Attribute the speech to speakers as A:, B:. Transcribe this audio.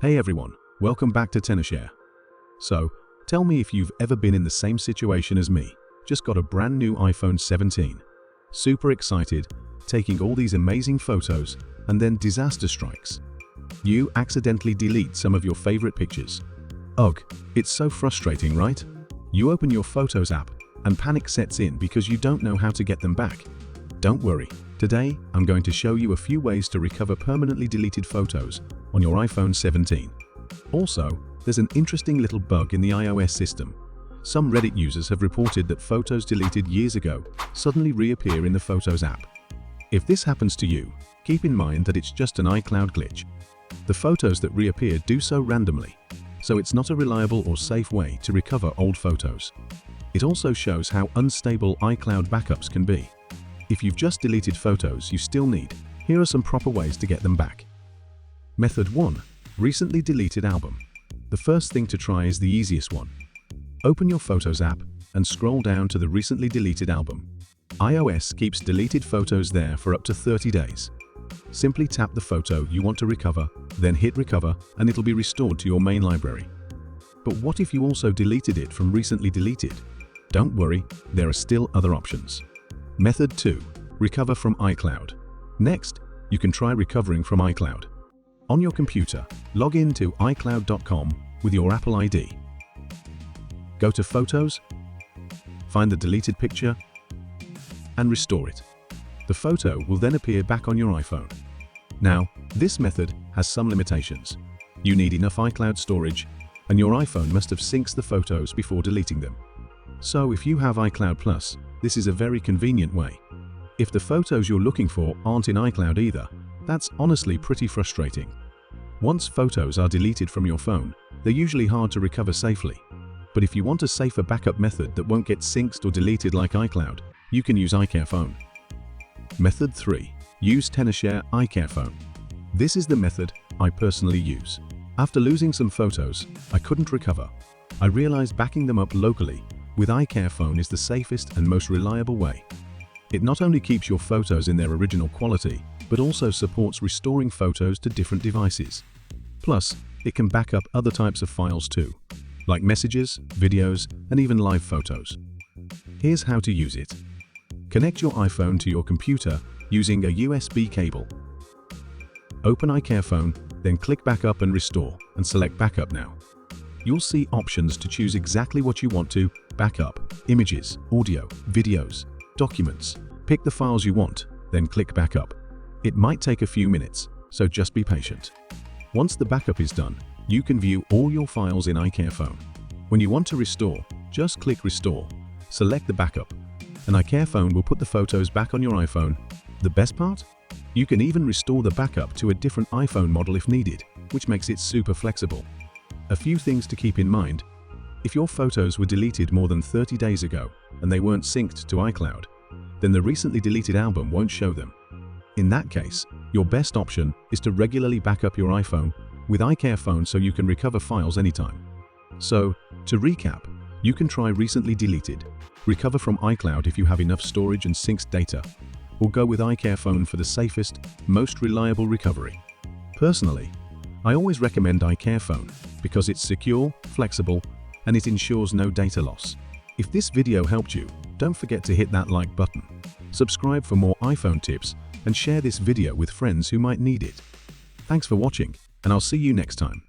A: Hey everyone, welcome back to tenorshare. So, tell me if you've ever been in the same situation as me. Just got a brand new iPhone 17. Super excited, taking all these amazing photos, and then disaster strikes. You accidentally delete some of your favorite pictures. Ugh, it's so frustrating, right? You open your Photos app, and panic sets in because you don't know how to get them back. Don't worry, today I'm going to show you a few ways to recover permanently deleted photos on your iPhone 17. Also, there's an interesting little bug in the iOS system. Some Reddit users have reported that photos deleted years ago suddenly reappear in the Photos app. If this happens to you, keep in mind that it's just an iCloud glitch. The photos that reappear do so randomly, so it's not a reliable or safe way to recover old photos. It also shows how unstable iCloud backups can be. If you've just deleted photos you still need, here are some proper ways to get them back. Method 1. Recently deleted album. The first thing to try is the easiest one. Open your Photos app and scroll down to the recently deleted album. iOS keeps deleted photos there for up to 30 days. Simply tap the photo you want to recover, then hit recover, and it'll be restored to your main library. But what if you also deleted it from recently deleted? Don't worry, there are still other options. Method 2. Recover from iCloud. Next, you can try recovering from iCloud. On your computer, log in to iCloud.com with your Apple ID. Go to Photos, find the deleted picture, and restore it. The photo will then appear back on your iPhone. Now, this method has some limitations. You need enough iCloud storage, and your iPhone must have synced the photos before deleting them. So if you have iCloud Plus, this is a very convenient way. If the photos you're looking for aren't in iCloud either, that's honestly pretty frustrating. Once photos are deleted from your phone, they're usually hard to recover safely. But if you want a safer backup method that won't get synced or deleted like iCloud, you can use iCareFone. Method 3. Use tenorshare iCareFone. This is the method I personally use. After losing some photos I couldn't recover, I realized backing them up locally with iCareFone is the safest and most reliable way. It not only keeps your photos in their original quality, but also supports restoring photos to different devices. Plus, it can back up other types of files too, like messages, videos, and even live photos. Here's how to use it. Connect your iPhone to your computer using a USB cable. Open iCareFone, then click Backup and Restore, and select Backup now. You'll see options to choose exactly what you want to back up: images, audio, videos, documents. Pick the files you want, then click Backup. It might take a few minutes, so just be patient. Once the backup is done, you can view all your files in iCareFone. When you want to restore, just click Restore, select the backup, and iCareFone will put the photos back on your iPhone. The best part? You can even restore the backup to a different iPhone model if needed, which makes it super flexible. A few things to keep in mind. If your photos were deleted more than 30 days ago and they weren't synced to iCloud, then the recently deleted album won't show them. In that case, your best option is to regularly back up your iPhone with iCareFone so you can recover files anytime. So, to recap, you can try recently deleted, recover from iCloud if you have enough storage and synced data, or go with iCareFone for the safest, most reliable recovery. Personally, I always recommend iCareFone because it's secure, flexible, and it ensures no data loss. If this video helped you, don't forget to hit that like button, subscribe for more iPhone tips, and share this video with friends who might need it. Thanks for watching, and I'll see you next time.